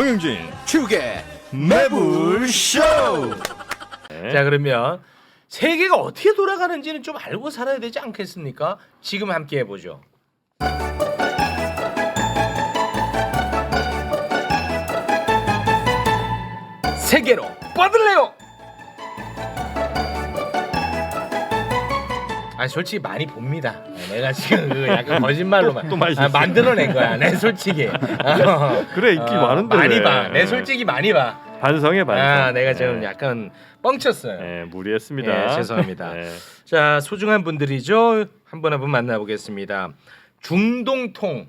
정영진 축의 매불쇼. 자, 그러면 세계가 어떻게 돌아가는지는 좀 알고 살아야 되지 않겠습니까? 지금 함께 해보죠. 세계로 뻗을래요. 아, 솔직히 많이 봅니다. 내가 지금 그 약간 거짓말로만 또 많이 만들어낸 거야. 내 솔직히. 그래, 인기 많은데 많이 왜. 봐. 내 솔직히 많이 봐. 반성해 반성. 내가 지금 약간 뻥쳤어요. 네, 무리했습니다. 네, 죄송합니다. 네. 자, 소중한 분들이죠. 한 분 한 분 만나보겠습니다. 중동통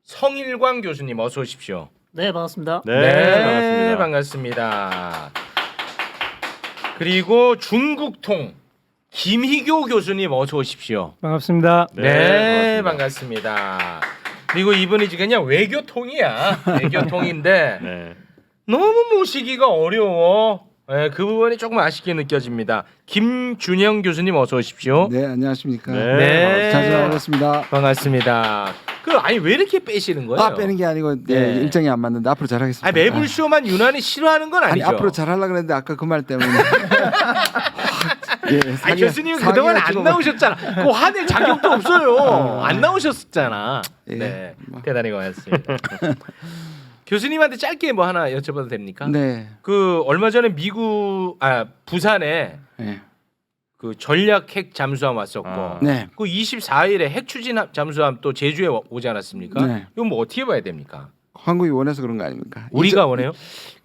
성일광 교수님 어서 오십시오. 네, 반갑습니다. 네, 반갑습니다. 반갑습니다. 그리고 중국통 김희교 교수님 어서 오십시오. 반갑습니다. 네, 반갑습니다. 그리고 이분이 지금 그냥 외교통이야. 외교통인데 네. 너무 모시기가 어려워. 네, 그 부분이 조금 아쉽게 느껴집니다. 김준영 교수님 어서 오십시오. 네, 안녕하십니까. 네. 자주 나오겠습니다. 반갑습니다. 아니 왜 이렇게 빼시는 거예요? 빼는 게 아니고 네. 일정이 안 맞는데 앞으로 잘하겠습니다. 매불쇼만 유난히 싫어하는 건 아니죠? 앞으로 잘하려고 그랬는데 아까 그 말 때문에. 예, 교수님 그동안 안 나오셨잖아. 그 화낼 자격도 없어요. 안 나오셨잖아. 예. 네, 대단히 고맙습니다. 교수님한테 짧게 뭐 하나 여쭤봐도 됩니까? 네. 그 얼마 전에 부산에 네. 그 전략 핵 잠수함 왔었고, 네. 그 24일에 핵 추진 잠수함 또 제주에 오지 않았습니까? 네. 이거 뭐 어떻게 봐야 됩니까? 한국이 원해서 그런 거 아닙니까? 우리가 원해요?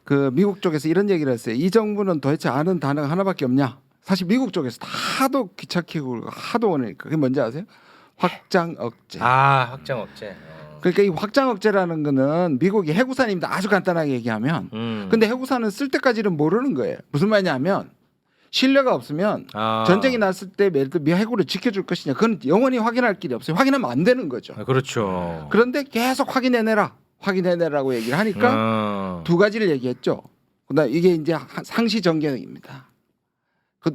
그 미국 쪽에서 이런 얘기를 했어요. 이 정부는 도대체 아는 단어가 하나밖에 없냐? 사실 미국 쪽에서 하도 귀찮게 굴고 하도 원하니까 그게 뭔지 아세요? 확장 억제. 확장 억제. 그러니까 이 확장 억제라는 거는 미국이 해구산입니다. 아주 간단하게 얘기하면. 근데 해구산은 쓸 때까지는 모르는 거예요. 무슨 말이냐면 신뢰가 없으면 전쟁이 났을 때 예를 들어 미 해구를 지켜줄 것이냐 그건 영원히 확인할 길이 없어요. 확인하면 안 되는 거죠. 그렇죠. 그런데 계속 확인해내라고 얘기를 하니까 두 가지를 얘기했죠. 그다음 이게 이제 상시 정경입니다.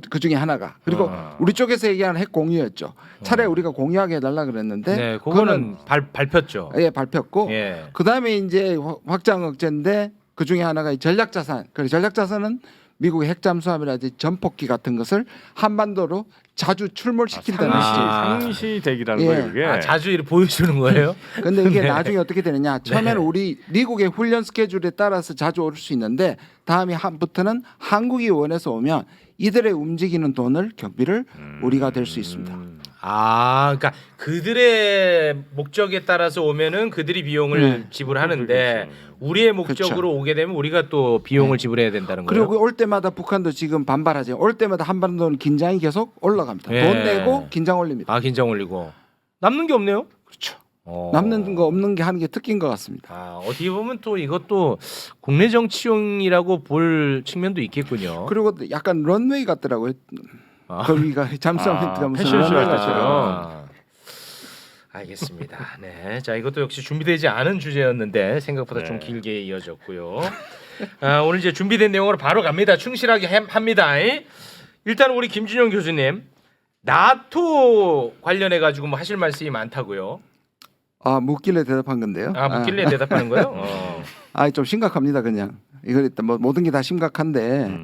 그 중에 하나가. 그리고 우리 쪽에서 얘기하는 핵 공유였죠. 차라리 우리가 공유하게 해달라 그랬는데 네, 그거는 발폈죠. 예, 발표했고 예. 그다음에 이제 확장 억제인데 그 중에 하나가 이 전략자산. 그 전략자산은 미국의 핵잠수함이라든지 전폭기 같은 것을 한반도로 자주 출몰시킨다는 상시대기라는 예. 거예요, 그게. 자주 이렇게 보여주는 거예요? 근데 이게 네. 나중에 어떻게 되느냐? 처음에는 우리 미국의 훈련 스케줄에 따라서 자주 올 수 있는데 다음부터는 한국이 원해서 오면 이들의 움직이는 돈을 경비를 우리가 될 수 있습니다. 그러니까 그들의 목적에 따라서 오면은 그들이 비용을 지불하는데 그렇죠. 우리의 목적으로 오게 되면 우리가 또 비용을 지불해야 된다는 거예요. 그리고 올 때마다 북한도 지금 반발하죠. 올 때마다 한반도는 긴장이 계속 올라갑니다. 예. 돈 내고 긴장 올립니다. 긴장 올리고 남는 게 없네요. 그렇죠. 남는 거 없는 게 하는 게 특기인 것 같습니다. 어떻게 보면 또 이것도 국내 정치용이라고 볼 측면도 있겠군요. 그리고 약간 런웨이 같더라고요. 거기가 잠수함 무슨 패션쇼 런웨이 할 같더라고요. 알겠습니다. 네, 자 이것도 역시 준비되지 않은 주제였는데 생각보다 좀 길게 이어졌고요. 오늘 이제 준비된 내용으로 바로 갑니다. 충실하게 합니다. 일단 우리 김준영 교수님 나토 관련해 가지고 뭐 하실 말씀이 많다고요. 묻길래 대답한 건데요. 묻길래 대답하는 거예요? 좀 심각합니다. 그냥 이거 일단 뭐 모든 게 다 심각한데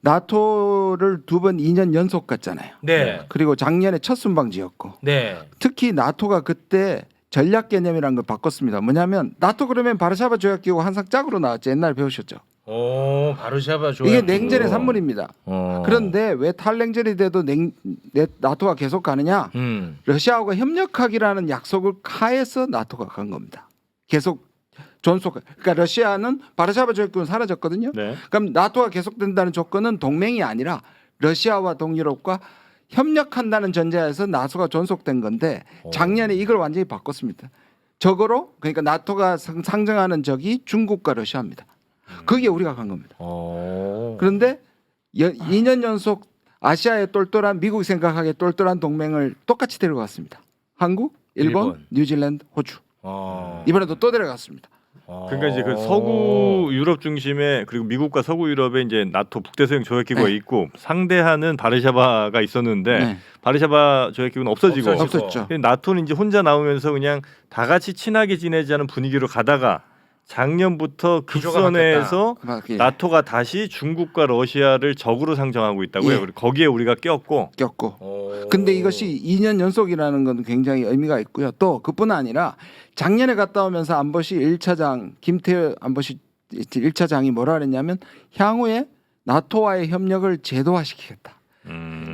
나토를 2번 2년 연속 갔잖아요. 네. 그리고 작년에 첫 순방지였고 네. 특히 나토가 그때 전략 개념이라는 걸 바꿨습니다. 뭐냐면 나토 그러면 바르샤바 조약기구 항상 짝으로 나왔죠. 옛날 배우셨죠. 바르샤바 조약. 이게 냉전의 산물입니다. 어. 그런데 왜 탈냉전이 돼도 나토가 계속 가느냐? 러시아하고 협력하기라는 약속을 하에서 나토가 간 겁니다. 계속 존속. 그러니까 러시아는 바르샤바 조약기구는 사라졌거든요. 네. 그럼 나토가 계속된다는 조건은 동맹이 아니라 러시아와 동유럽과 협력한다는 전제에서 나토가 존속된 건데 작년에 이걸 완전히 바꿨습니다. 적어로 그러니까 나토가 상정하는 적이 중국과 러시아입니다. 그게 우리가 간 겁니다. 그런데 2년 연속 아시아의 똘똘한 미국이 생각하기에 똘똘한 동맹을 똑같이 데려갔습니다. 한국, 일본, 뉴질랜드, 호주. 이번에도 또 데려갔습니다. 그러니까 이제 그 서구 유럽 중심에 그리고 미국과 서구 유럽에 이제 나토 북대서양 조약기구가 있고 상대하는 바르샤바가 있었는데 바르샤바 조약기구는 없어지고 없었죠. 나토는 이제 혼자 나오면서 그냥 다 같이 친하게 지내자는 분위기로 가다가 작년부터 기조가 급선회에서 예. 나토가 다시 중국과 러시아를 적으로 상정하고 있다고요. 예. 그리고 거기에 우리가 꼈고. 꼈고. 근데 이것이 2년 연속이라는 건 굉장히 의미가 있고요. 또 그뿐 아니라 작년에 갔다 오면서 안보실 1차장 김태호 안보실 1차장이 뭐라 그랬냐면 향후에 나토와의 협력을 제도화시키겠다.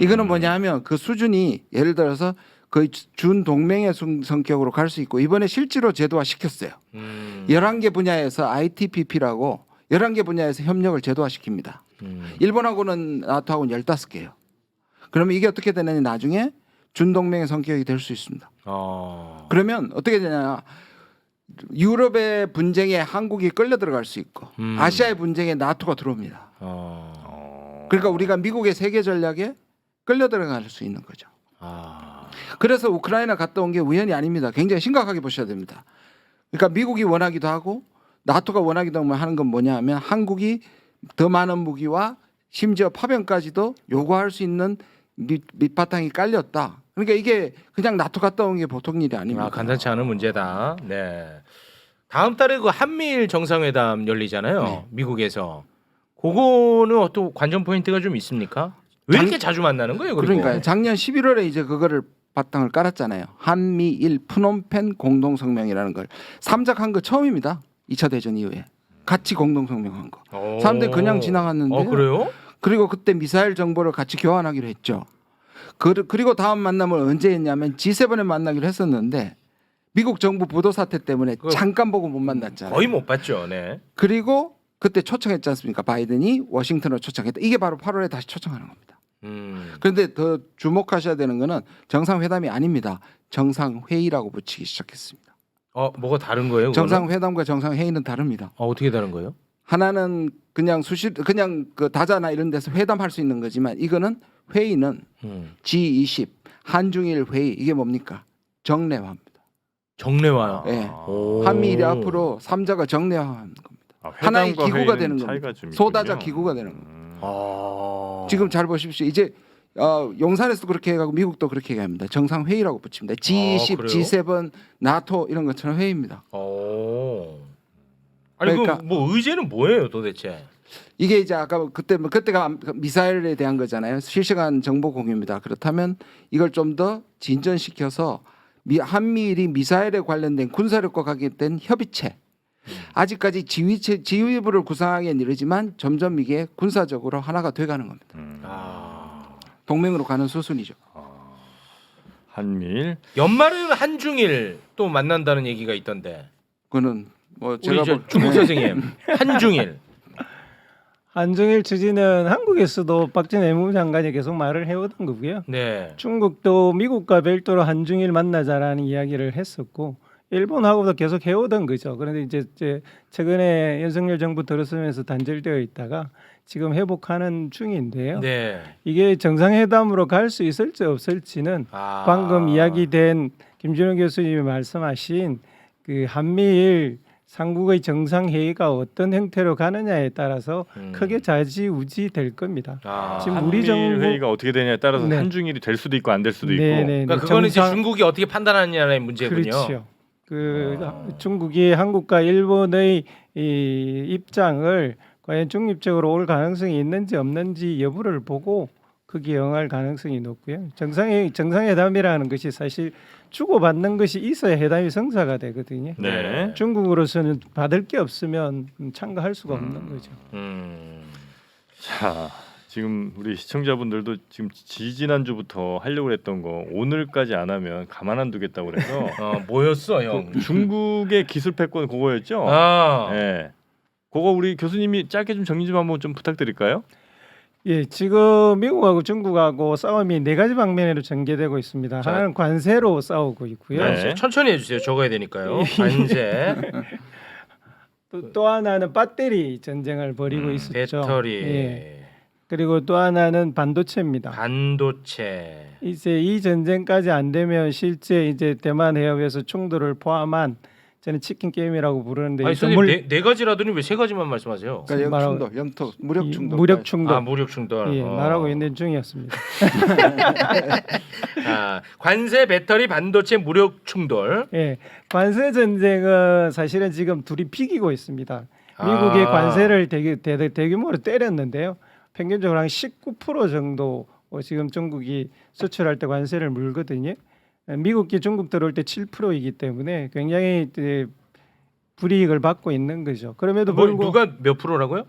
이거는 뭐냐면 그 수준이 예를 들어서 거의 준 동맹의 성격으로 갈 수 있고 이번에 실제로 제도화시켰어요. 11개 분야에서 ITPP라고 11개 분야에서 협력을 제도화시킵니다. 일본하고는 나토하고는 15개예요. 그러면 이게 어떻게 되느냐 나중에 준동맹의 성격이 될 수 있습니다. 그러면 어떻게 되냐 유럽의 분쟁에 한국이 끌려 들어갈 수 있고 아시아의 분쟁에 나토가 들어옵니다. 그러니까 우리가 미국의 세계 전략에 끌려 들어갈 수 있는 거죠. 그래서 우크라이나 갔다 온 게 우연이 아닙니다. 굉장히 심각하게 보셔야 됩니다. 그러니까 미국이 원하기도 하고 나토가 원하기도 하는 건 뭐냐 하면 한국이 더 많은 무기와 심지어 파병까지도 요구할 수 있는 밑바탕이 깔렸다. 그러니까 이게 그냥 나토 갔다 온 게 보통 일이 아닙니다. 간단치 않은 문제다. 네. 다음 달에 그 한미일 정상회담 열리잖아요. 네. 미국에서. 그거는 어떤 관전 포인트가 좀 있습니까? 왜 이렇게 자주 만나는 거예요? 그리고? 그러니까요. 작년 11월에 이제 그거를 바탕을 깔았잖아요. 한미일 푸놈펜 공동성명이라는 걸 삼작한 거 처음입니다. 2차 대전 이후에 같이 공동성명한 거. 사람들이 그냥 지나갔는데. 그래요? 그리고 그때 미사일 정보를 같이 교환하기로 했죠. 그리고 다음 만남을 언제 했냐면 G7에 만나기로 했었는데 미국 정부 부도 사태 때문에 잠깐 보고 못 만났잖아요. 거의 못 봤죠. 네. 그리고 그때 초청했지 않습니까? 바이든이 워싱턴으로 초청했다. 이게 바로 8월에 다시 초청하는 겁니다. 그런데 더 주목하셔야 되는 거는 정상회담이 아닙니다. 정상회의라고 붙이기 시작했습니다. 뭐가 다른 거예요? 그거는? 정상회담과 정상회의는 다릅니다. 어떻게 다른 거예요? 하나는 그냥 그냥 그 다자나 이런 데서 회담할 수 있는 거지만 이거는 회의는 G20 한중일 회의 이게 뭡니까? 정례화입니다. 정례화요. 네. 한미일이 앞으로 3자가 정례화하는 겁니다. 하나의 기구가 되는 겁니다. 소다자 기구가 되는 겁니다. 지금 잘 보십시오. 이제 용산에서도 그렇게 해가고 미국도 그렇게 얘기합니다. 정상회의라고 붙입니다. G20, G7, 나토 이런 것처럼 회의입니다. 아니 그러니까 뭐 의제는 뭐예요 도대체? 이게 이제 아까 그때가 미사일에 대한 거잖아요. 실시간 정보 공유입니다. 그렇다면 이걸 좀 더 진전시켜서 한미일이 미사일에 관련된 군사력과 관계된 협의체 아직까지 지휘부를 구성하기는 이르지만 점점 이게 군사적으로 하나가 돼가는 겁니다. 동맹으로 가는 수순이죠. 한미일 연말에는 한중일 또 만난다는 얘기가 있던데. 그거는 뭐 우리 제가 중국 선생님 한중일. 한중일 추진은 한국에서도 박진 외무부 장관이 계속 말을 해오던 거고요. 네. 중국도 미국과 별도로 한중일 만나자라는 이야기를 했었고 일본하고도 계속 해오던 거죠. 그런데 이제 최근에 윤석열 정부 들어서면서 단절되어 있다가 지금 회복하는 중인데요. 네. 이게 정상회담으로 갈 수 있을지 없을지는 방금 이야기된 김준호 교수님이 말씀하신 그 한미일 삼국의 정상회의가 어떤 형태로 가느냐에 따라서 크게 좌지우지 될 겁니다. 지금 우리 정부 회의가 어떻게 되냐에 따라서 네. 한중일이 될 수도 있고 안 될 수도 있고. 그러니까 그거는 이제 중국이 어떻게 판단하느냐의 문제군요. 그렇죠. 중국이 한국과 일본의 이 입장을 과연 중립적으로 올 가능성이 있는지 없는지 여부를 보고 거기에 응할 가능성이 높고요. 정상회담이라는 것이 사실 주고받는 것이 있어야 회담이 성사가 되거든요. 네. 중국으로서는 받을 게 없으면 참가할 수가 없는 거죠. 자, 지금 우리 시청자분들도 지금 지지난주부터 하려고 했던 거 오늘까지 안 하면 가만 안 두겠다고 그래서 뭐였어, 형? 중국의 기술 패권 그거였죠? 네. 그거 우리 교수님이 짧게 좀 정리 좀 한번 좀 부탁드릴까요? 예, 지금 미국하고 중국하고 싸움이 네 가지 방면으로 전개되고 있습니다. 하나는 관세로 싸우고 있고요. 네. 천천히 해주세요. 적어야 되니까요. 관세. 또 하나는 배터리 전쟁을 벌이고 있었죠. 배터리. 예. 그리고 또 하나는 반도체입니다. 반도체. 이제 이 전쟁까지 안 되면 실제 이제 대만 해협에서 충돌을 포함한 저는 치킨 게임이라고 부르는데 아니 이 선생님 네 가지라더니 왜 세 가지만 말씀하세요? 그러니까 말하고- 영충돌, 영토, 무력 충돌. 무력 충돌 아 무력 충돌. 예, 말하고 있는 중이었습니다. 아, 관세, 배터리, 반도체, 무력 충돌. 예, 관세 전쟁은 사실은 지금 둘이 비기고 있습니다. 미국이 아. 관세를 대규모로 때렸는데요. 평균적으로 한 19% 정도 지금 중국이 수출할 때 관세를 물거든요. 미국이 중국 들어올 때 7%이기 때문에 굉장히 불이익을 받고 있는 거죠. 그럼에도 뭐, 불구하고 누가 몇 프로라고요?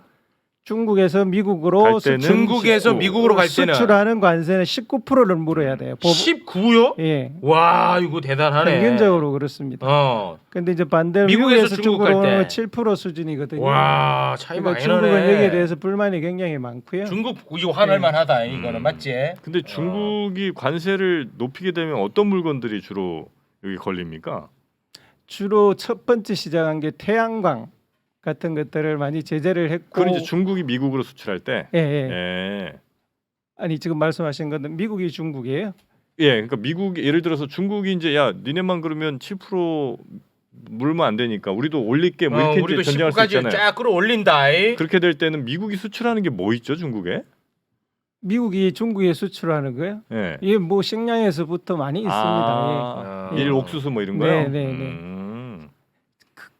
중국에서 미국으로 갈 때는 중국에서 19. 미국으로 갈 때는 수출하는 관세는 19%를 물어야 돼요. 19요? 예, 와 이거 대단하네. 평균적으로 그렇습니다. 어. 근데 이제 반대로 미국에서 미국에서 중국 중국으로 오는 갈 건 때. 7% 수준이거든요. 와 차이 그러니까 많이 중국은 나네. 여기에 대해서 불만이 굉장히 많고요. 중국 이거 화날 만하다 이거는 맞지? 근데 중국이 관세를 높이게 되면 어떤 물건들이 주로 여기 걸립니까? 주로 첫 번째 시작한 게 태양광 같은 것들을 많이 제재를 했고, 그건 이제 중국이 미국으로 수출할 때. 예, 예. 예. 아니 지금 말씀하신 건 미국이 중국이에요. 예, 그러니까 미국 예를 들어서 중국이 이제 야 니네만 그러면 7% 물면 안 되니까 우리도 올릴게 뭐 이렇게 우리도 이제 전쟁할 수 19까지 있잖아요. 쫙 끌어올린다. 그렇게 될 때는 미국이 수출하는 게 뭐 있죠 중국에? 미국이 중국에 수출하는 거예요? 예. 이게 뭐 식량에서부터 많이 있습니다. 아, 예. 일 옥수수 뭐 이런 네, 거요? 네, 네.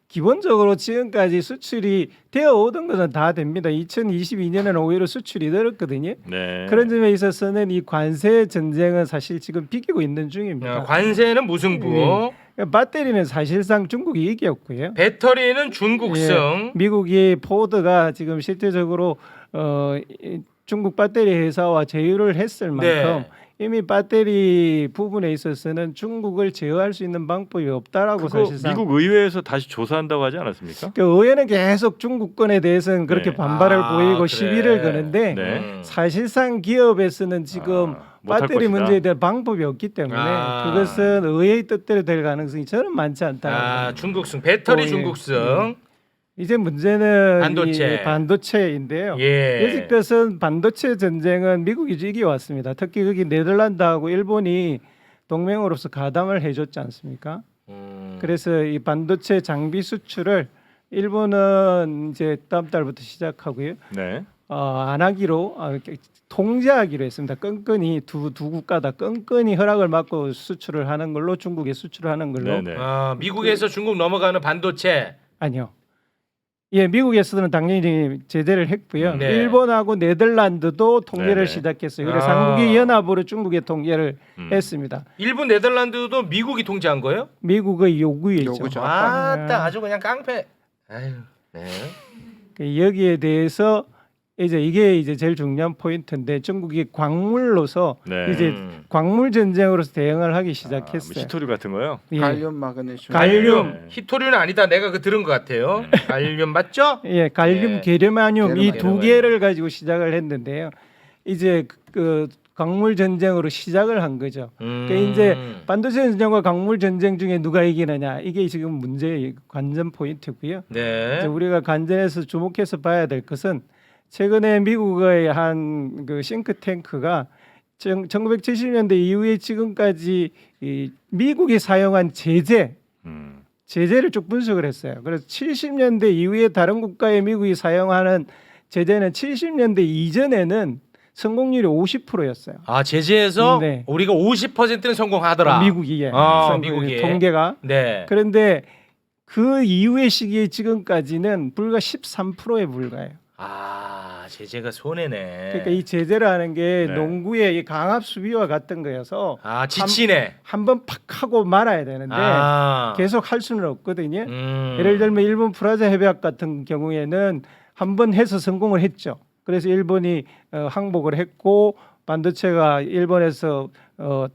기본적으로 지금까지 수출이 되어 오던 것은 다 됩니다. 2022년에는 오히려 수출이 늘었거든요. 네. 그런 점에 있어서는 이 관세 전쟁은 사실 지금 비기고 있는 중입니다. 관세는 무승부, 배터리는 사실상 중국이 이겼고요. 배터리는 중국 승. 미국이 포드가 지금 실제적으로 중국 배터리 회사와 제휴를 했을 만큼 네. 이미 배터리 부분에 있어서는 중국을 제어할 수 있는 방법이 없다라고 그거 사실상 미국 의회에서 다시 조사한다고 하지 않았습니까? 그 의회는 계속 중국권에 대해서는 그렇게 네. 반발을 아, 보이고 그래. 시비를 거는데 네. 사실상 기업에서는 지금 못할 배터리 것이다. 문제에 대한 방법이 없기 때문에 그것은 의회의 뜻대로 될 가능성이 저는 많지 않다. 중국 승, 배터리 예. 중국 승. 이제 문제는 반도체. 이 반도체인데요. 예. 여지껏은 반도체 전쟁은 미국이 이겨왔습니다. 특히 거기 네덜란드하고 일본이 동맹으로서 가담을 해줬지 않습니까? 그래서 이 반도체 장비 수출을 일본은 이제 다음 달부터 시작하고요. 네. 안 하기로 통제하기로 했습니다. 끈끈이 두 국가 다 끈끈이 허락을 받고 수출을 하는 걸로 중국에 수출을 하는 걸로. 네. 미국에서 중국 넘어가는 반도체. 아니요. 예, 미국에서는 당연히 제재를 했고요. 네. 일본하고 네덜란드도 통제를 네네. 시작했어요. 그래서 삼국이 연합으로 중국에 통제를 했습니다. 일본, 네덜란드도 미국이 통제한 거예요? 미국의 요구였죠. 요구죠. 아따 아주 그냥 깡패. 아유. 네. 여기에 대해서 이게 이제 제일 중요한 포인트인데 중국이 광물로서 네. 이제 광물 전쟁으로서 대응을 하기 뭐 시작했어요. 히토류 같은 거요? 예. 갈륨, 마그네슘. 갈륨. 네. 히토류는 아니다. 내가 그 들은 것 같아요. 갈륨 맞죠? 예, 갈륨, 예. 게르마늄 이 두 게르마늄. 개를 가지고 시작을 했는데요. 이제 그 광물 전쟁으로 시작을 한 거죠. 그러니까 이제 반도체 전쟁과 광물 전쟁 중에 누가 이기느냐 이게 지금 문제의 관전 포인트고요. 네. 이제 우리가 관전해서 주목해서 봐야 될 것은 최근에 미국의 한 그 싱크탱크가 1970년대 이후에 지금까지 이 미국이 사용한 제재를 쭉 분석을 했어요. 그래서 70년대 이후에 다른 국가의 미국이 사용하는 제재는 70년대 이전에는 성공률이 50%였어요. 제재에서 네. 우리가 50%는 성공하더라. 미국이 미국이. 통계가. 네. 그런데 그 이후의 시기에 지금까지는 불과 13%에 불과해요. 제재가 손해네. 그러니까 이 제재를 하는 게 네. 농구의 이 강압 수비와 같은 거여서 지치네. 한번 팍 하고 말아야 되는데 계속 할 수는 없거든요. 예를 들면 일본 프라자 협약 같은 경우에는 한번 해서 성공을 했죠. 그래서 일본이 항복을 했고 반도체가 일본에서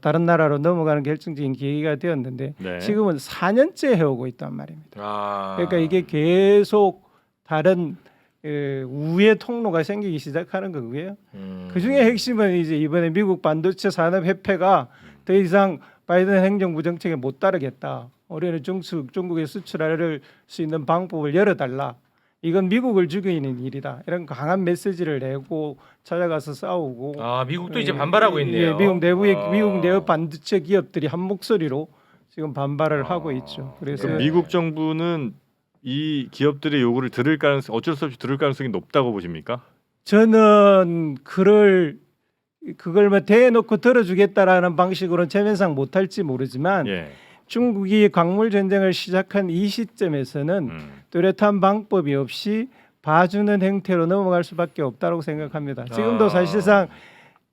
다른 나라로 넘어가는 결정적인 계기가 되었는데 네. 지금은 4년째 해오고 있단 말입니다. 그러니까 이게 계속 다른 우회 통로가 생기기 시작하는 거고요. 그 중에 핵심은 이제 이번에 미국 반도체 산업 협회가 더 이상 바이든 행정부 정책에 못 따르겠다. 우리는 중국에 수출할 수 있는 방법을 열어달라. 이건 미국을 죽이는 일이다. 이런 강한 메시지를 내고 찾아가서 싸우고. 미국도 이제 반발하고 있네요. 미국 내부 반도체 기업들이 한 목소리로 지금 반발을 하고 있죠. 그래서 그럼 미국 정부는 이 기업들의 요구를 들을 가능성 어쩔 수 없이 들을 가능성이 높다고 보십니까? 저는 그걸 뭐 대놓고 들어주겠다라는 방식으로는 체면상 못할지 모르지만 예. 중국이 광물 전쟁을 시작한 이 시점에서는 뚜렷한 방법이 없이 봐주는 행태로 넘어갈 수밖에 없다고 생각합니다. 지금도 사실상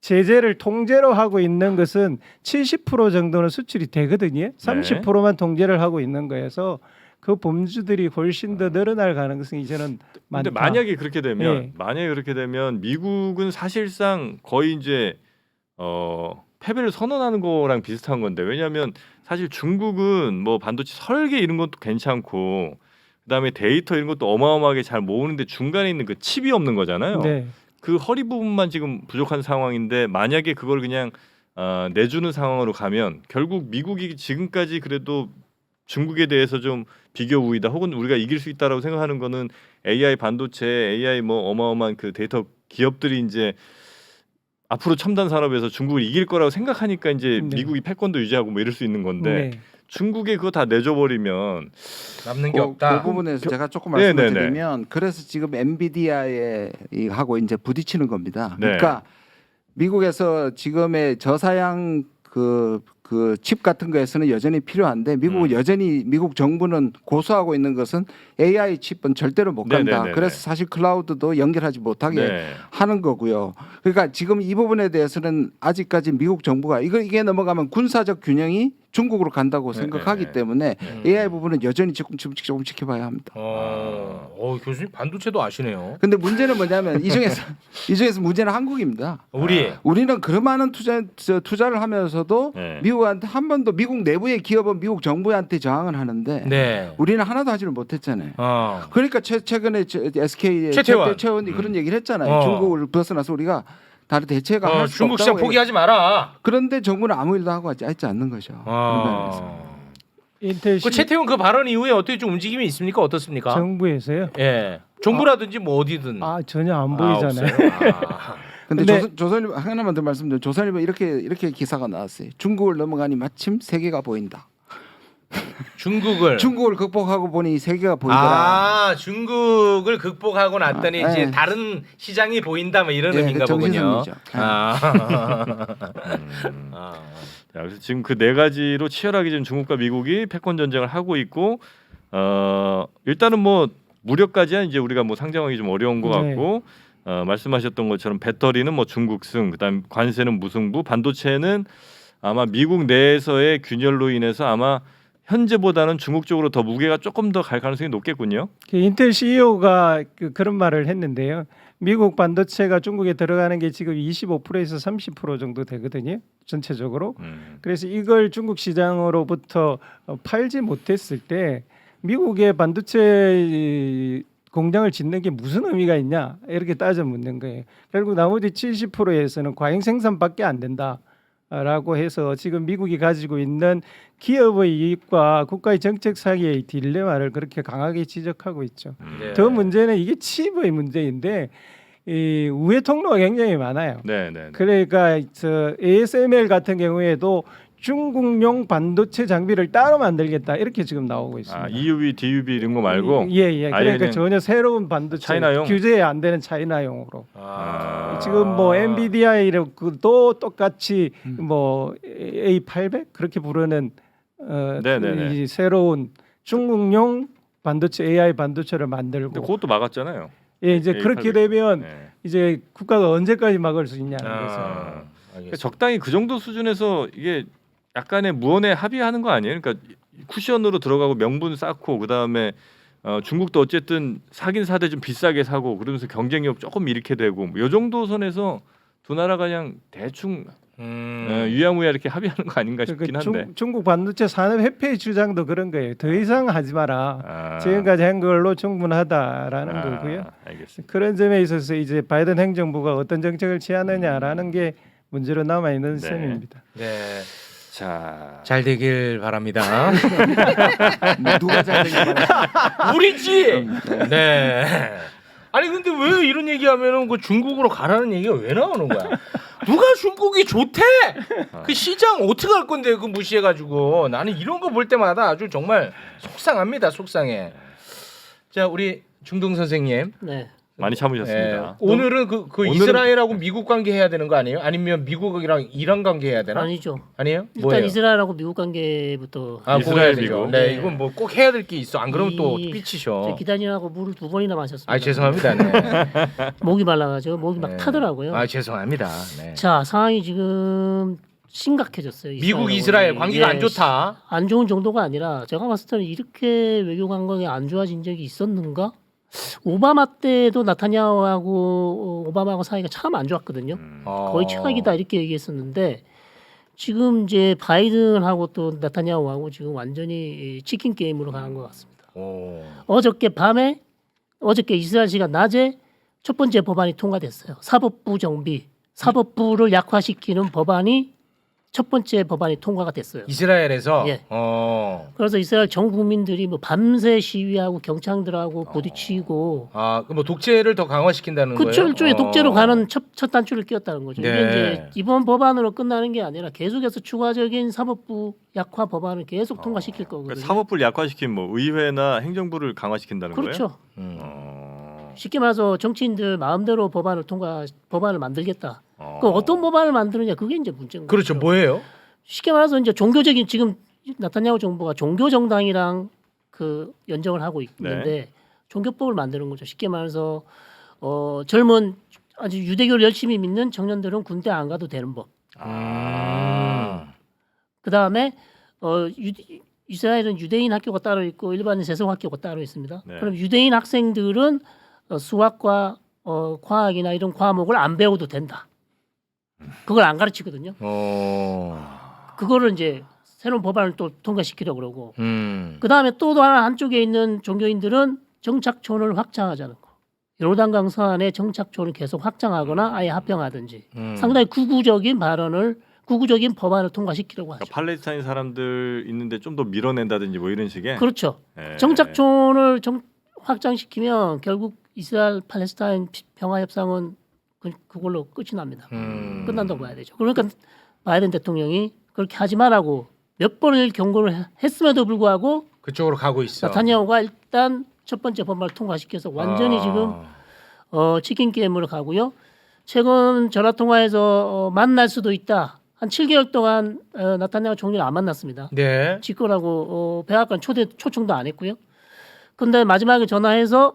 제재를 통제로 하고 있는 것은 70% 정도는 수출이 되거든요. 30%만 통제를 하고 있는 거여서 그 범주들이 훨씬 더 늘어날 가능성이 저는 많다. 근데 만약에 그렇게 되면 미국은 사실상 거의 이제 패배를 선언하는 거랑 비슷한 건데 왜냐하면 사실 중국은 뭐 반도체 설계 이런 것도 괜찮고 그다음에 데이터 이런 것도 어마어마하게 잘 모으는데 중간에 있는 그 칩이 없는 거잖아요. 네. 그 허리 부분만 지금 부족한 상황인데 만약에 그걸 그냥 내주는 상황으로 가면 결국 미국이 지금까지 그래도 중국에 대해서 좀 비교 우위다 혹은 우리가 이길 수 있다라고 생각하는 거는 AI 반도체, AI 뭐 어마어마한 그 데이터 기업들이 이제 앞으로 첨단 산업에서 중국을 이길 거라고 생각하니까 이제 네. 미국이 패권도 유지하고 뭐 이럴 수 있는 건데 네. 중국에 그거 다 내줘버리면 남는 게 없다. 그 부분에서 제가 조금 네네네. 말씀을 드리면 그래서 지금 엔비디아에 하고 이제 부딪히는 겁니다. 네. 그러니까 미국에서 지금의 저사양 그 칩 같은 거에서는 여전히 필요한데 미국은 여전히 미국 정부는 고수하고 있는 것은 AI 칩은 절대로 못 간다. 네네네네. 그래서 사실 클라우드도 연결하지 못하게 네. 하는 거고요. 그러니까 지금 이 부분에 대해서는 아직까지 미국 정부가 이게 넘어가면 군사적 균형이 중국으로 간다고 생각하기 때문에 AI 부분은 여전히 조금 지켜봐야 합니다. 교수님 반도체도 아시네요. 근데 문제는 뭐냐면 이 중에서 문제는 한국입니다. 우리는 그런 많은 투자를 하면서도 네. 미국한테 한 번도 미국 내부의 기업은 미국 정부한테 저항을 하는데 네. 우리는 하나도 하지를 못했잖아요. 그러니까 최근에 SK의 최태원이 그런 얘기를 했잖아요. 중국을 벗어나서 우리가 다른 대체가 할 수 중국 시장 없다고 포기하지 마라. 그런데 정부는 아무 일도 하고 있지 않는 거죠. 인텔 그 최태원 그 발언 이후에 어떻게 좀 움직임이 있습니까? 어떻습니까? 정부에서요? 예. 정부라든지 뭐 어디든. 전혀 안 보이잖아요. 근데 조선일보 하나만 더 말씀드리면 조선일보 이렇게 기사가 나왔어요. 중국을 넘어가니 마침 세계가 보인다. 중국을 극복하고 보니 세계가 보이더라. 중국을 극복하고 났더니 이제 네. 다른 시장이 보인다 뭐 이런 의미인가 보군요. 정신승리죠. 자, 그래서 지금 그 네 가지로 치열하게 지금 중국과 미국이 패권 전쟁을 하고 있고 일단은 뭐 무력까지는 이제 우리가 뭐 상정하기 좀 어려운 것 같고 말씀하셨던 것처럼 배터리는 뭐 중국 승, 그다음 관세는 무승부, 반도체는 아마 미국 내에서의 균열로 인해서 아마 현재보다는 중국 쪽으로 더 무게가 조금 더 갈 가능성이 높겠군요. 인텔 CEO가 그런 말을 했는데요. 미국 반도체가 중국에 들어가는 게 지금 25%에서 30% 정도 되거든요. 전체적으로. 그래서 이걸 중국 시장으로부터 팔지 못했을 때 미국의 반도체 공장을 짓는 게 무슨 의미가 있냐 이렇게 따져 묻는 거예요. 결국 나머지 70%에서는 과잉 생산밖에 안 된다라고 해서 지금 미국이 가지고 있는 기업의 이익과 국가의 정책 사이의 딜레마를 그렇게 강하게 지적하고 있죠. 네. 더 문제는 이게 칩의 문제인데 이 우회 통로가 굉장히 많아요. 그러니까 ASML 같은 경우에도 중국용 반도체 장비를 따로 만들겠다 이렇게 지금 나오고 있습니다. EUV, DUV 이런 거 말고 예. 그러니까 전혀 새로운 반도체 차이나용? 규제 안 되는 차이나용으로. 지금 뭐 엔비디아도 똑같이 뭐 A800 그렇게 부르는 이 새로운 중국용 반도체 AI 반도체를 만들고. 근데 그것도 막았잖아요. 예, 이제 A800. 그렇게 되면 이제 국가가 언제까지 막을 수 있냐는 거죠. 그러니까 적당히 그 정도 수준에서 이게 약간의 무언의 합의하는 거 아니에요? 그러니까 쿠션으로 들어가고 명분 쌓고 그 다음에 중국도 어쨌든 사긴 사대 좀 비싸게 사고 그러면서 경쟁력 조금 잃게 되고 이 정도 선에서 두 나라가 그냥 대충 유야무야 이렇게 합의하는 거 아닌가 싶긴 한데. 중국 반도체 산업협회의 주장도 그런 거예요. 더 이상 하지 마라. 지금까지 한 걸로 충분하다라는 거고요. 알겠습니다. 그런 점에 있어서 이제 바이든 행정부가 어떤 정책을 취하느냐라는 게 문제로 남아 있는 셈입니다. 네. 자, 잘 되길 바랍니다. 누가 잘 되길 우리지. 네. 아니 근데 왜 이런 얘기하면은 그 중국으로 가라는 얘기가 왜 나오는 거야? 누가 중국이 좋대? 그 시장 어떻게 할 건데 그 무시해가지고 나는 이런 거 볼 때마다 아주 정말 속상합니다. 속상해. 자 우리 중동 선생님. 네. 많이 참으셨습니다. 오늘은 그 오늘은- 이스라엘하고 미국 관계 해야 되는 거 아니에요? 아니면 미국이랑 이란 관계 해야 되나? 아니죠. 아니에요? 일단 뭐예요? 이스라엘하고 미국 관계부터 아, 이스라엘, 이스라엘 미국. 미국. 네, 네. 이건 뭐 꼭 해야 될 게 있어. 안 그러면 또 이- 삐치셔. 기다리라고 물을 2번이나 마셨습니다. 아, 죄송합니다. 네. 목이 말라가지고 목이 막 네. 타더라고요. 아, 죄송합니다. 네. 자 상황이 지금 심각해졌어요. 미국 이스라엘 관계가 안 좋다. 안 좋은 정도가 아니라 제가 봤을 때는 이렇게 외교 관계가 안 좋아진 적이 있었는가? 오바마 때도 나타냐후하고 오바마하고 사이가 참 안 좋았거든요. 거의 최악이다 이렇게 얘기했었는데 지금 이제 바이든하고 또 나타냐후하고 지금 완전히 치킨 게임으로 가는 것 같습니다. 오. 어저께 이스라엘 시간 낮에 첫 번째 법안이 통과됐어요. 사법부 정비, 사법부를 약화시키는 법안이 첫 번째 법안이 통과가 됐어요. 이스라엘에서 예. 그래서 그래서 이스라엘 전 국민들이 뭐 밤새 시위하고 경찰들하고 부딪히고 아, 그 뭐 독재를 더 강화시킨다는 그쵸 거예요? 일종의 독재로 가는 첫 단추를 끼웠다는 거죠. 네. 이게 이제 이번 법안으로 끝나는 게 아니라 계속해서 추가적인 사법부 약화 법안을 계속 통과시킬 거거든요. 그러니까 사법부를 약화시킨 뭐 의회나 행정부를 강화시킨다는 그렇죠. 음. 거예요? 쉽게 말해서 정치인들 마음대로 법안을 만들겠다. 어. 그 어떤 법안을 만드느냐 그게 이제 문제인 거죠. 그렇죠. 뭐예요? 쉽게 말해서 이제 종교적인 지금 나타냐후 정부가 종교 정당이랑 그 연정을 하고 있는데 종교법을 만드는 거죠. 쉽게 말해서 젊은 아주 유대교를 열심히 믿는 청년들은 군대 안 가도 되는 법. 그 다음에 이스라엘은 유대인 학교가 따로 있고 일반인 세속 학교가 따로 있습니다. 네. 그럼 유대인 학생들은 수학과 과학이나 이런 과목을 안 배워도 된다. 그걸 안 가르치거든요. 그거를 이제 새로운 법안을 또 통과시키려고 그러고 그 다음에 또 하나 한쪽에 있는 종교인들은 정착촌을 확장하자는 거. 요르단강 서안에 정착촌을 계속 확장하거나 아예 합병하든지 상당히 구구적인 법안을 통과시키려고 하죠. 그러니까 팔레스타인 사람들 있는데 좀 더 밀어낸다든지 뭐 이런 식의. 그렇죠. 예. 정착촌을 확장시키면 결국 이스라엘 팔레스타인 평화 협상은 그걸로 끝이 납니다. 끝난다고 봐야 되죠. 그러니까 바이든 대통령이 그렇게 하지 말라고 몇 번을 경고를 했음에도 불구하고 그쪽으로 가고 있어. 나타냐후가 일단 첫 번째 법안을 통과시켜서 완전히 지금 치킨 게임으로 가고요. 최근 전화 통화에서 만날 수도 있다. 한 7개월 동안 나타냐후 총리를 안 만났습니다. 네. 직권하고 백악관 초청도 안 했고요. 근데 마지막에 전화해서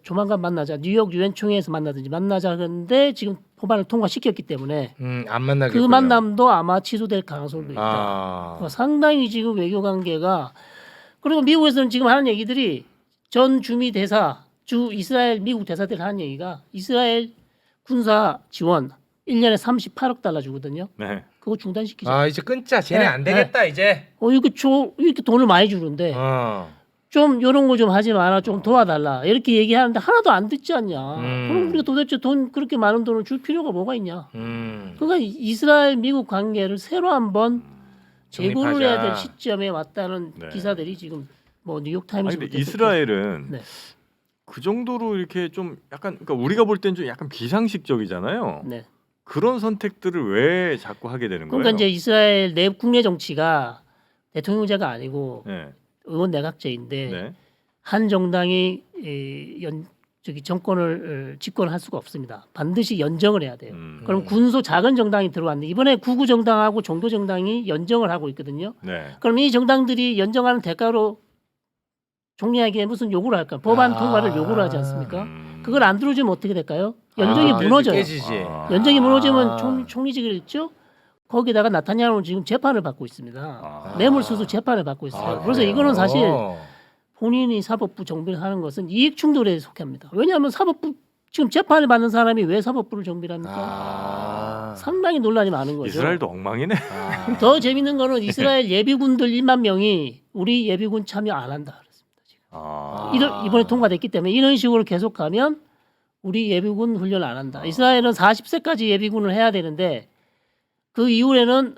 조만간 만나자. 뉴욕 유엔 총회에서 만나든지 만나자 그랬는데 지금 법안을 통과시켰기 때문에 안 만나겠군요. 그 만남도 아마 취소될 가능성도 있다. 상당히 지금 외교 관계가 그리고 미국에서는 지금 하는 얘기들이 전 주미 대사 이스라엘 미국 대사들 하는 얘기가 이스라엘 군사 지원 1년에 38억 달러 주거든요. 네. 그거 중단시키자. 이제 끊자. 쟤네 네, 안 되겠다 이제. 이렇게 돈을 많이 주는데 좀 이런 거 좀 하지 마라, 좀 도와달라 이렇게 얘기하는데 하나도 안 듣지 않냐. 그럼 우리가 도대체 그렇게 많은 돈을 줄 필요가 뭐가 있냐. 그러니까 이스라엘 미국 관계를 새로 한번 재고를 해야 될 시점에 왔다는 네. 기사들이 지금 뭐 뉴욕 아니 타임즈 근데 이스라엘은 네. 그 정도로 이렇게 좀 약간 그러니까 우리가 볼 땐 좀 약간 비상식적이잖아요. 네. 그런 선택들을 왜 자꾸 하게 되는 그러니까 거예요? 이제 이스라엘 내 국내 정치가 대통령제가 아니고 네. 의원 내각제인데 네. 한 정당이 정권을 집권할 수가 없습니다. 반드시 연정을 해야 돼요. 그럼 군소 작은 정당이 들어왔는데 이번에 구구 정당하고 종교 정당이 연정을 하고 있거든요. 네. 그럼 이 정당들이 연정하는 대가로 총리에게 무슨 요구를 할까? 법안 통과를 요구를 하지 않습니까? 그걸 안 들어주면 어떻게 될까요? 연정이 무너져요. 깨지지. 연정이 무너지면 총리직을 잃죠. 거기다가 나타냐후는 지금 재판을 받고 있습니다. 뇌물수수 재판을 받고 있어요. 그래서 이거는 사실 본인이 사법부 정비를 하는 것은 이익 충돌에 속합니다. 왜냐하면 사법부 지금 재판을 받는 사람이 왜 사법부를 정비를 합니까? 상당히 논란이 많은 거죠. 이스라엘도 엉망이네. 그럼 더 재밌는 거는 이스라엘 예비군들 1만 명이 우리 예비군 참여 안 한다 그랬습니다. 이번에 통과됐기 때문에 이런 식으로 계속 가면 우리 예비군 훈련 안 한다. 이스라엘은 40세까지 예비군을 해야 되는데 그 이후에는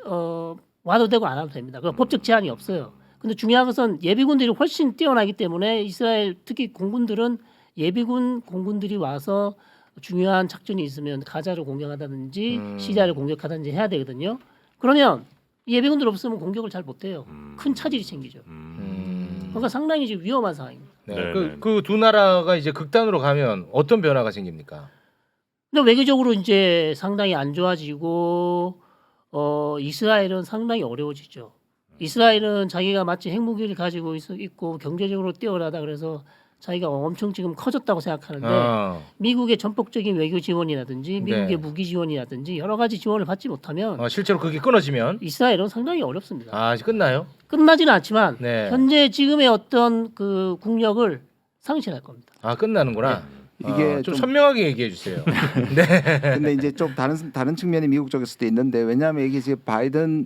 와도 되고 안 와도 됩니다. 그 법적 제한이 없어요. 근데 중요한 것은 예비군들이 훨씬 뛰어나기 때문에 이스라엘 특히 공군들은 예비군 공군들이 와서 중요한 작전이 있으면 가자를 공격하다든지 시리아를 공격하다든지 해야 되거든요. 그러면 예비군들 없으면 공격을 잘 못해요. 큰 차질이 생기죠. 그러니까 상당히 지금 위험한 상황입니다. 네. 네네. 그 두 나라가 이제 극단으로 가면 어떤 변화가 생깁니까? 근데 외교적으로 이제 상당히 안 좋아지고 이스라엘은 상당히 어려워지죠. 이스라엘은 자기가 마치 핵무기를 가지고 있고 경제적으로 뛰어나다 그래서 자기가 엄청 지금 커졌다고 생각하는데 미국의 전폭적인 외교 지원이라든지 미국의 네. 무기 지원이라든지 여러 가지 지원을 받지 못하면 실제로 그게 끊어지면 이스라엘은 상당히 어렵습니다. 이제 끝나요? 끝나지는 않지만 네. 현재 지금의 어떤 그 국력을 상실할 겁니다. 끝나는구나. 이게 좀 좀- 선명하게 얘기해 주세요. 네. 근데 이제 좀 다른 측면이 미국 쪽에서도 있는데 왜냐하면 이게 지금 바이든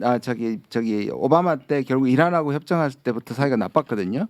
저기 오바마 때 결국 이란하고 협정할 때부터 사이가 나빴거든요.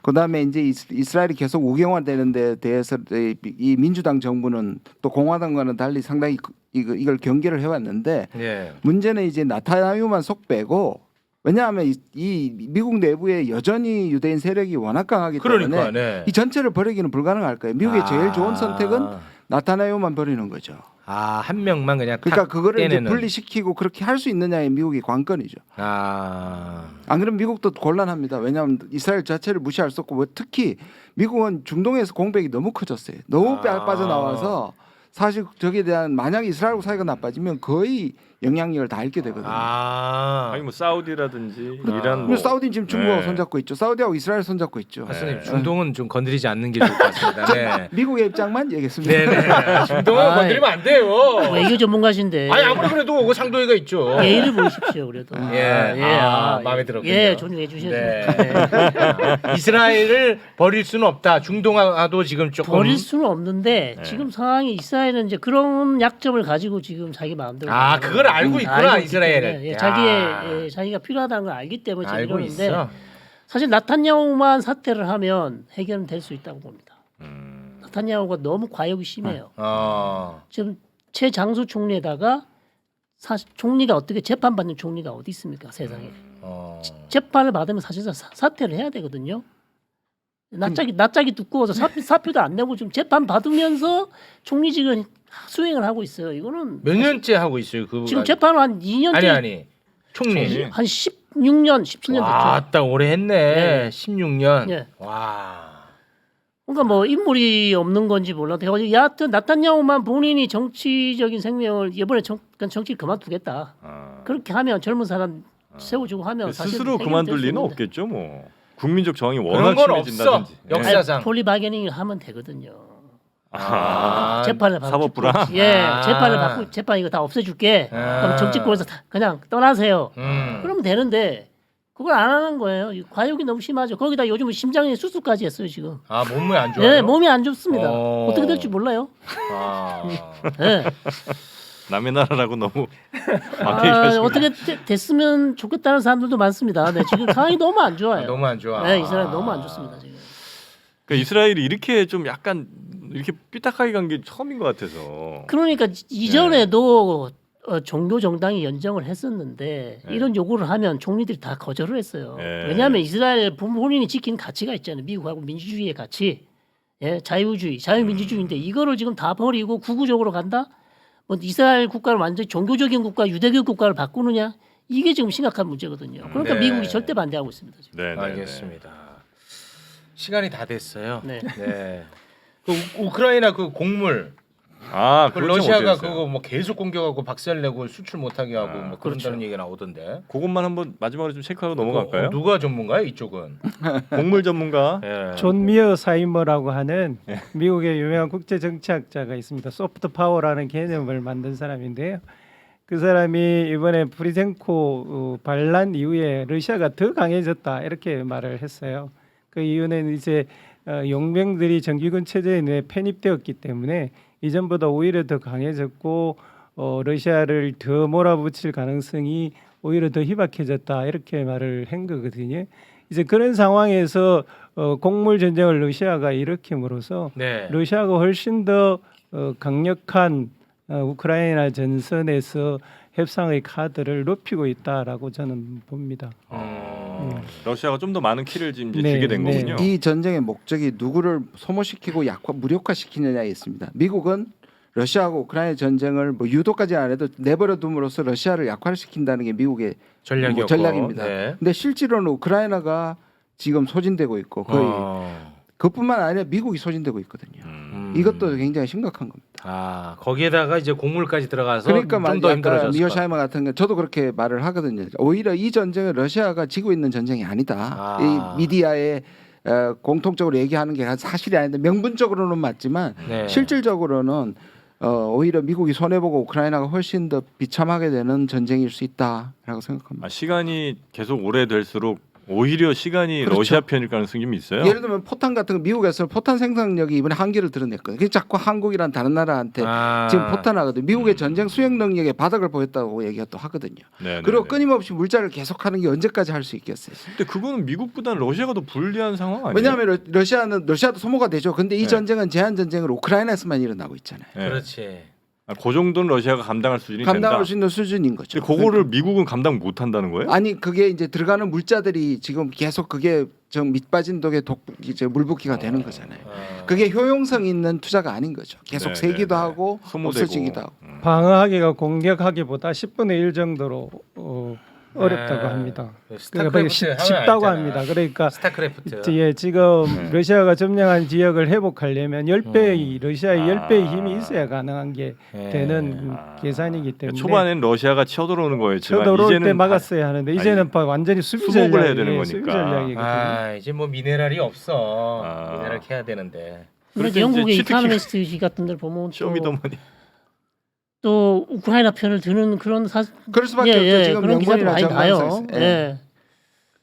그다음에 이제 이스라엘이 계속 우경화되는 데 대해서 이 민주당 정부는 또 공화당과는 달리 상당히 이걸 경계를 해왔는데 예. 문제는 이제 나타나유만 속 빼고 왜냐하면 이 미국 내부에 여전히 유대인 세력이 워낙 강하기 그러니까 때문에 네. 이 전체를 버리기는 불가능할 거예요. 미국의 제일 좋은 선택은 나타나요만 버리는 거죠. 한 명만 그냥 그러니까 탁 그거를 이제 떼내는. 분리시키고 그렇게 할 수 있느냐의 미국의 관건이죠. 안 그러면 미국도 곤란합니다. 왜냐하면 이스라엘 자체를 무시할 수 없고 특히 미국은 중동에서 공백이 너무 커졌어요. 너무 빠져나와서 사실 저기에 대한 만약 이스라엘과 사이가 나빠지면 거의 영향력을 다 잃게 되거든요. 아니 뭐 사우디라든지 이란 그리고 사우디는 지금 중국하고 네. 손잡고 있죠. 사우디하고 이스라엘 손잡고 있죠. 하스님 중동은 좀 건드리지 않는 게 좋을 것 같습니다. 네. 미국의 입장만 얘기했습니다. 네네. 중동은 아이. 건드리면 안 돼요. 외교 전문가신데 아니 아무리 그래도 그 상도이가 있죠. 예의를 보이십시오. 그래도 마음에 들었군요. 예, 존중해 주셔야죠. 네. 네. 이스라엘을 버릴 수는 없다. 중동화도 지금 조금 버릴 수는 없는데 네. 지금 상황이 이스라엘은 이제 그런 약점을 가지고 지금 자기 마음대로 그걸 알고 있구나 알고 있기 이스라엘은. 때문에, 예, 야. 자기가 필요하다는 걸 알기 때문에 지금 알고 이러는데 있어. 사실 나탄야후만 사퇴를 하면 해결은 될 수 있다고 봅니다. 나탄야후가 너무 과욕이 심해요. 지금 최장수 총리에다가 총리가 어떻게 재판받는 총리가 어디 있습니까 세상에. 재판을 받으면 사실상 사퇴를 해야 되거든요. 낯짝이 두꺼워서 사표도 안 내고 지금 재판 받으면서 총리직을 수행을 하고 있어요. 이거는 몇 년째 하고 있어요. 그 지금 재판을 한 2년째 아니 총리. 한 16년, 17년 됐죠. 딱 오래 했네. 네. 16년. 네. 와. 그러니까 뭐 인물이 없는 건지 몰라도 여하튼 나탄야후만 본인이 정치적인 생명을 이번에 정치 그만두겠다. 그렇게 하면 젊은 사람 세워주고 하면 사실 스스로 해결될 그만둘 수 리는 있는데. 없겠죠 뭐. 국민적 저항이 그런 워낙 건 없어. 심해진다든지. 역사상. 폴리바게닝을 하면 되거든요. 아, 재판을 받고 사법부랑? 재판을 받고 재판 이거 다 없애줄게. 그럼 정치권에서 그냥 떠나세요. 그러면 되는데 그걸 안 하는 거예요. 과욕이 너무 심하죠. 거기다 요즘은 심장에 수술까지 했어요 지금. 몸이 안 좋아요. 네, 몸이 안 좋습니다. 어. 어떻게 될지 몰라요. 네. 남의 나라라고 너무 막히셨습니다. 어떻게 됐으면 좋겠다는 사람들도 많습니다. 네, 지금 상황이 너무 안 좋아요. 너무 안 좋아. 네, 이스라엘 너무 안 좋습니다 지금. 그러니까 이스라엘이 이렇게 좀 약간 이렇게 삐딱하게 간 게 처음인 것 같아서. 그러니까 이전에도 종교 정당이 연정을 했었는데 네. 이런 요구를 하면 총리들이 다 거절을 했어요. 네. 왜냐하면 이스라엘 본인이 지킨 가치가 있잖아요. 미국하고 민주주의의 가치, 자유주의, 자유민주주의인데 이거를 지금 다 버리고 구구적으로 간다? 뭐 이스라엘 국가를 완전히 종교적인 국가, 유대교 국가를 바꾸느냐? 이게 지금 심각한 문제거든요. 그러니까 네. 미국이 절대 반대하고 있습니다. 지금. 네, 네, 알겠습니다. 시간이 다 됐어요. 네. 네. 그 우크라이나 그 곡물 아, 그 그걸 좀 러시아가 어떻게 그거 뭐 계속 공격하고 박살내고 수출 못하게 하고 뭐 그런다는 그렇죠. 얘기가 나오던데. 그것만 한번 마지막으로 좀 체크하고 넘어갈까요? 누가 전문가요 이쪽은? 곡물 전문가. 예. 존 미어 사이머라고 하는 미국의 유명한 국제 정치학자가 있습니다. 소프트 파워라는 개념을 만든 사람인데요. 그 사람이 이번에 프리젠코 반란 이후에 러시아가 더 강해졌다 이렇게 말을 했어요. 그 이유는 이제 용병들이 정규군 체제에 편입되었기 때문에 이전보다 오히려 더 강해졌고 러시아를 더 몰아붙일 가능성이 오히려 더 희박해졌다 이렇게 말을 한 거거든요. 이제 그런 상황에서 곡물 전쟁을 러시아가 일으킴으로써 네. 러시아가 훨씬 더 강력한 우크라이나 전선에서 협상의 카드를 높이고 있다라고 저는 봅니다. 러시아가 좀 더 많은 키를 지금 이제 네, 주게 된 네. 거군요. 이 전쟁의 목적이 누구를 소모시키고 무력화시키느냐에 있습니다. 미국은 러시아하고 우크라이나 전쟁을 뭐 유도까지 안 해도 내버려 둠으로써 러시아를 약화시킨다는 게 미국의 전략이었고. 전략입니다. 네. 근데 실제로는 우크라이나가 지금 소진되고 있고 거의 그뿐만 아니라 미국이 소진되고 있거든요. 이것도 굉장히 심각한 겁니다. 아 거기에다가 이제 곡물까지 들어가서 그러니까 좀 더 아까 힘들어졌을 미어샤이머 같은 거 저도 그렇게 말을 하거든요. 오히려 이 전쟁은 러시아가 지고 있는 전쟁이 아니다. 아. 이 미디어에 공통적으로 얘기하는 게 사실이 아닌데 명분적으로는 맞지만 네. 실질적으로는 오히려 미국이 손해보고 우크라이나가 훨씬 더 비참하게 되는 전쟁일 수 있다라고 생각합니다. 시간이 계속 오래될수록 오히려 시간이 그렇죠. 러시아 편일 가능성이 좀 있어요. 예를 들면 포탄 같은 거 미국에서 포탄 생산력이 이번에 한계를 드러냈거든요. 그래서 자꾸 한국이란 다른 나라한테 지금 포탄하거든요. 미국의 전쟁 수행 능력에 바닥을 보였다고 얘기가 또 하거든요. 네, 그리고 네, 네. 끊임없이 물자를 계속하는 게 언제까지 할 수 있겠어요? 근데 그거는 미국보다는 러시아가 더 불리한 상황 아니에요? 왜냐하면 러시아도 소모가 되죠. 근데 이 네. 전쟁은 제한 전쟁으로 우크라이나에서만 일어나고 있잖아요. 네. 그렇지. 그 정도는 러시아가 감당할 수준이 감당할 된다. 수 있는 수준인 거죠. 근데 그거를 미국은 감당 못 한다는 거예요? 아니 그게 이제 들어가는 물자들이 지금 계속 그게 좀 밑빠진 독에 이제 물붓기가 되는 거잖아요. 그게 효용성 있는 투자가 아닌 거죠. 계속 네, 새기도 네, 네. 하고 소모되고. 없어지기도 하고. 방어하기가 공격하기보다 10분의 1 정도로 어렵다고 합니다. 그러니까 쉽다고 합니다. 그러니까 스타크래프트. 예, 지금 네. 러시아가 점령한 지역을 회복하려면 10배의 러시아의 10배의 힘이 있어야 가능한 게 되는 계산이기 때문에 초반엔 러시아가 쳐들어오는 거였지만 쳐들어올 이제는 때 막았어야 하는데 이제는 완전히 수비 수복을 전략, 해야 되는 거니까. 수비 전략이거든요. 아 이제 뭐 미네랄이 없어. 아. 미네랄 캐야 되는데. 근데 그래서 영국의 이제 이카노미스트 같은 데를 보면 쇼미더머니. 또 우크라이나 편을 드는 그런 그럴 수밖에 없죠. 지금 그런 기사도 명분이나 많이 정황에서 나요. 있어요. 예.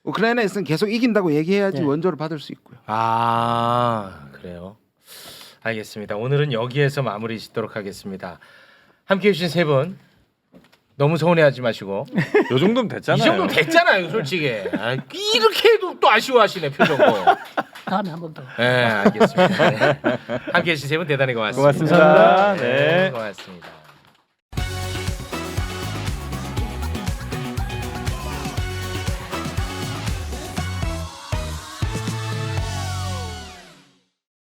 우크라이나에서는 계속 이긴다고 얘기해야지 네. 원조를 받을 수 있고요. 아 그래요. 알겠습니다. 오늘은 여기에서 마무리 짓도록 하겠습니다. 함께해 주신 세 분 너무 서운해하지 마시고 요 정도면 됐잖아요. 이 정도 됐잖아요, 솔직히. 아, 이렇게 해도 또 아쉬워하시네 표정도. 다음에 한 번 더. 네, 알겠습니다. 네. 함께해 주신 세 분 대단히 고맙습니다. 고맙습니다. 네. 고맙습니다.